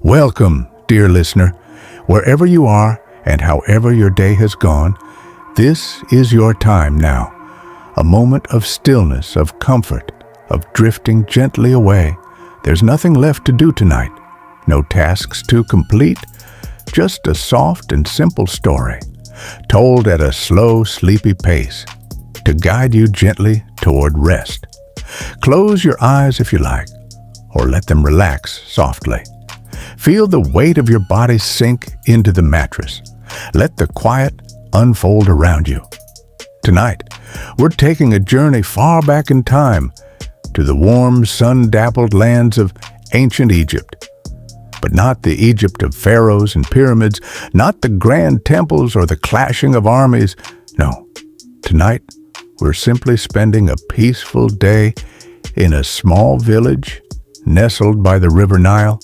Welcome, dear listener. Wherever you are and however your day has gone, this is your time now. A moment of stillness, of comfort, of drifting gently away. There's nothing left to do tonight. No tasks to complete. Just a soft and simple story, told at a slow, sleepy pace, to guide you gently toward rest. Close your eyes if you like, or let them relax softly. Feel the weight of your body sink into the mattress. Let the quiet unfold around you. Tonight, we're taking a journey far back in time to the warm, sun-dappled lands of ancient Egypt. But not the Egypt of pharaohs and pyramids, not the grand temples or the clashing of armies. No, tonight, we're simply spending a peaceful day in a small village nestled by the River Nile,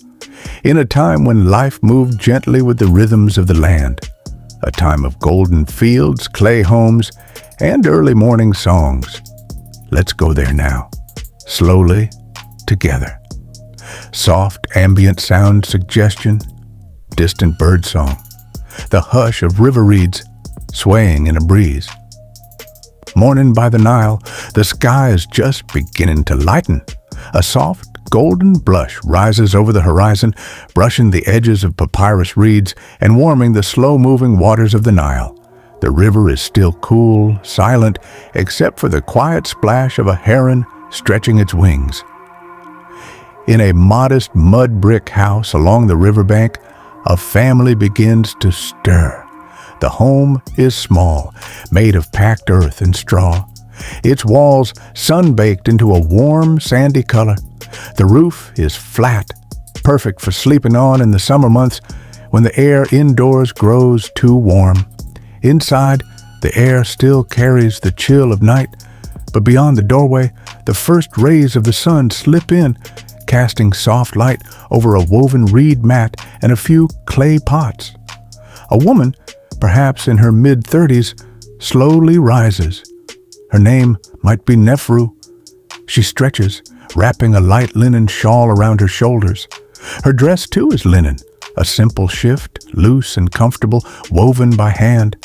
in a time when life moved gently with the rhythms of the land, a time of golden fields, clay homes, and early morning songs. Let's go there now, slowly, together. Soft ambient sound suggestion, distant bird song, the hush of river reeds swaying in a breeze. Morning by the Nile, the sky is just beginning to lighten. A soft golden blush rises over the horizon, brushing the edges of papyrus reeds and warming the slow-moving waters of the Nile. The river is still cool, silent, except for the quiet splash of a heron stretching its wings. In a modest mud brick house along the riverbank, a family begins to stir. The home is small, made of packed earth and straw. Its walls sun-baked into a warm, sandy color. The roof is flat, perfect for sleeping on in the summer months when the air indoors grows too warm. Inside, the air still carries the chill of night, but beyond the doorway, the first rays of the sun slip in, casting soft light over a woven reed mat and a few clay pots. A woman, perhaps in her mid-30s, slowly rises. Her name might be Nefru. She stretches, wrapping a light linen shawl around her shoulders. Her dress, too, is linen, a simple shift, loose and comfortable, woven by hand.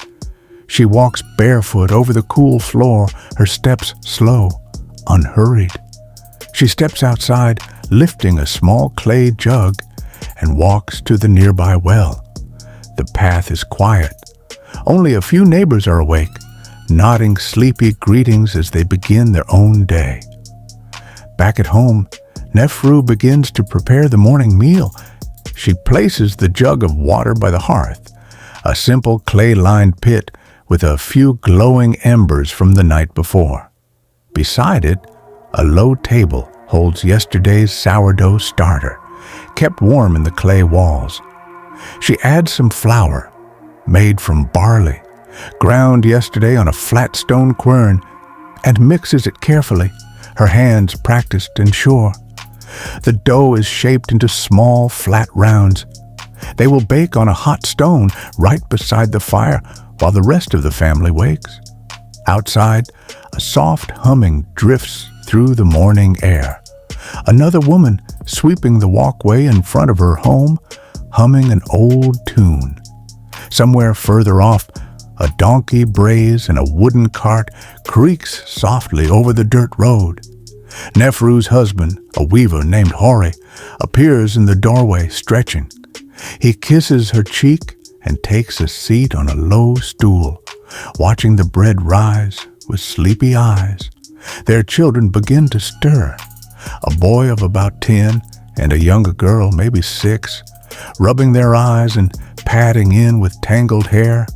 She walks barefoot over the cool floor, her steps slow, unhurried. She steps outside, lifting a small clay jug, and walks to the nearby well. The path is quiet. Only a few neighbors are awake, nodding sleepy greetings as they begin their own day. Back at home, Nefru begins to prepare the morning meal. She places the jug of water by the hearth, a simple clay-lined pit with a few glowing embers from the night before. Beside it, a low table holds yesterday's sourdough starter, kept warm in the clay walls. She adds some flour, made from barley, ground yesterday on a flat stone quern, and mixes it carefully, her hands practiced and sure. The dough is shaped into small, flat rounds. They will bake on a hot stone right beside the fire while the rest of the family wakes. Outside, a soft humming drifts through the morning air. Another woman sweeping the walkway in front of her home, humming an old tune. Somewhere further off, a donkey brays and a wooden cart creaks softly over the dirt road. Nefru's husband, a weaver named Hori, appears in the doorway stretching. He kisses her cheek and takes a seat on a low stool, watching the bread rise with sleepy eyes. Their children begin to stir. A boy of about 10 and a younger girl, maybe 6, rubbing their eyes and patting in with tangled hair.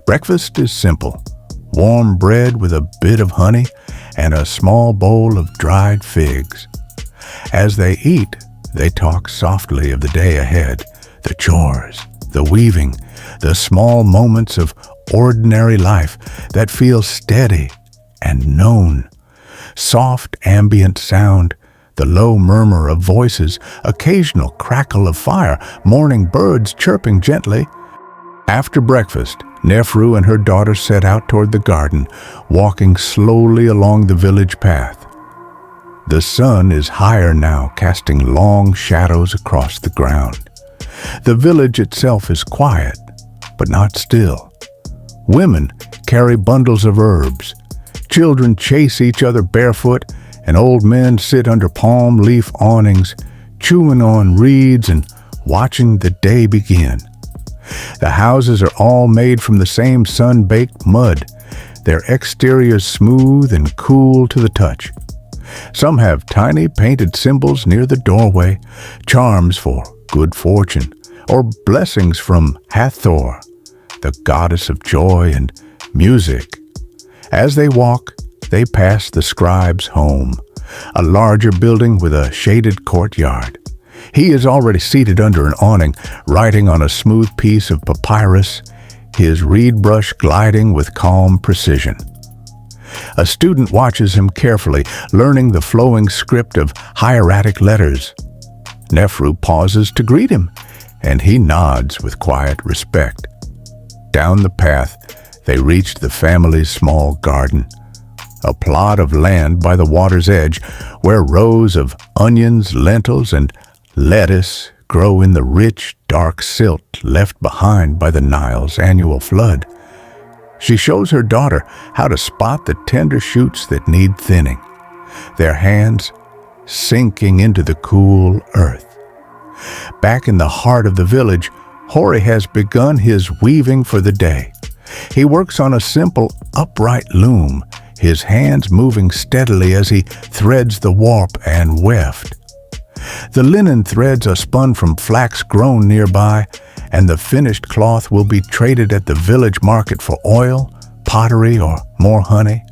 Breakfast is simple. Warm bread with a bit of honey and a small bowl of dried figs. As they eat, they talk softly of the day ahead, the chores, the weaving, the small moments of ordinary life that feel steady and known. Soft ambient sound, the low murmur of voices, occasional crackle of fire, morning birds chirping gently. After breakfast, Nefru and her daughter set out toward the garden, walking slowly along the village path. The sun is higher now, casting long shadows across the ground. The village itself is quiet, but not still. Women carry bundles of herbs. Children chase each other barefoot, and old men sit under palm leaf awnings, chewing on reeds and watching the day begin. The houses are all made from the same sun-baked mud, their exteriors smooth and cool to the touch. Some have tiny painted symbols near the doorway, charms for good fortune, or blessings from Hathor, the goddess of joy and music. As they walk, they pass the scribe's home, a larger building with a shaded courtyard. He is already seated under an awning, writing on a smooth piece of papyrus, his reed brush gliding with calm precision. A student watches him carefully, learning the flowing script of hieratic letters. Nefru pauses to greet him, and he nods with quiet respect. Down the path, they reach the family's small garden, a plot of land by the water's edge where rows of onions, lentils, and lettuce grow in the rich, dark silt left behind by the Nile's annual flood. She shows her daughter how to spot the tender shoots that need thinning, their hands sinking into the cool earth. Back in the heart of the village, Hori has begun his weaving for the day. He works on a simple, upright loom, his hands moving steadily as he threads the warp and weft. The linen threads are spun from flax grown nearby, and the finished cloth will be traded at the village market for oil, pottery, or more honey.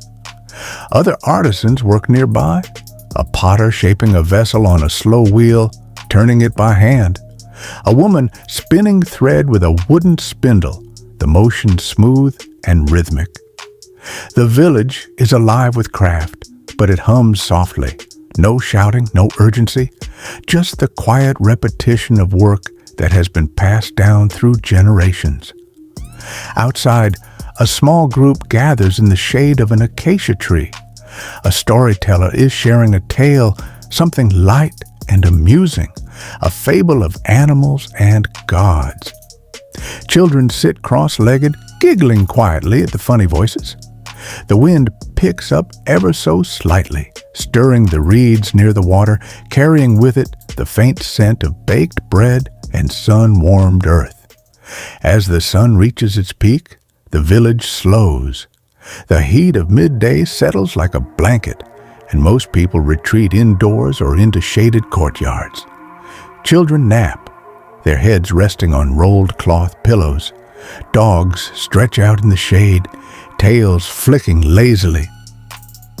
Other artisans work nearby, a potter shaping a vessel on a slow wheel, turning it by hand. A woman spinning thread with a wooden spindle, the motion smooth and rhythmic. The village is alive with craft, but it hums softly. No shouting, no urgency, just the quiet repetition of work that has been passed down through generations. Outside, a small group gathers in the shade of an acacia tree. A storyteller is sharing a tale, something light and amusing, a fable of animals and gods. Children sit cross-legged, giggling quietly at the funny voices. The wind picks up ever so slightly, stirring the reeds near the water, carrying with it the faint scent of baked bread and sun-warmed earth. As the sun reaches its peak, the village slows. The heat of midday settles like a blanket, and most people retreat indoors or into shaded courtyards. Children nap, their heads resting on rolled cloth pillows. Dogs stretch out in the shade, tails flicking lazily.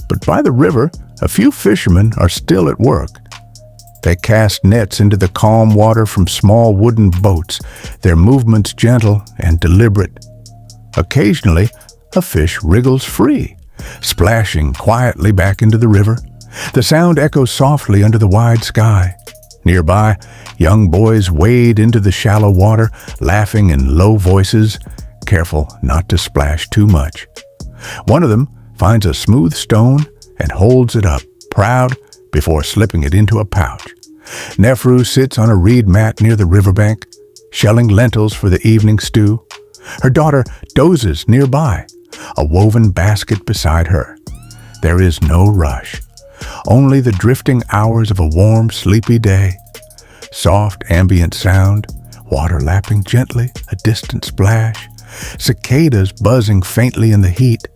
But by the river, a few fishermen are still at work. They cast nets into the calm water from small wooden boats, their movements gentle and deliberate. Occasionally, a fish wriggles free, splashing quietly back into the river. The sound echoes softly under the wide sky. Nearby, young boys wade into the shallow water, laughing in low voices, careful not to splash too much. One of them finds a smooth stone and holds it up, proud, before slipping it into a pouch. Nefru sits on a reed mat near the riverbank, shelling lentils for the evening stew. Her daughter dozes nearby, a woven basket beside her. There is no rush, only the drifting hours of a warm, sleepy day. Soft ambient sound, water lapping gently, a distant splash, cicadas buzzing faintly in the heat.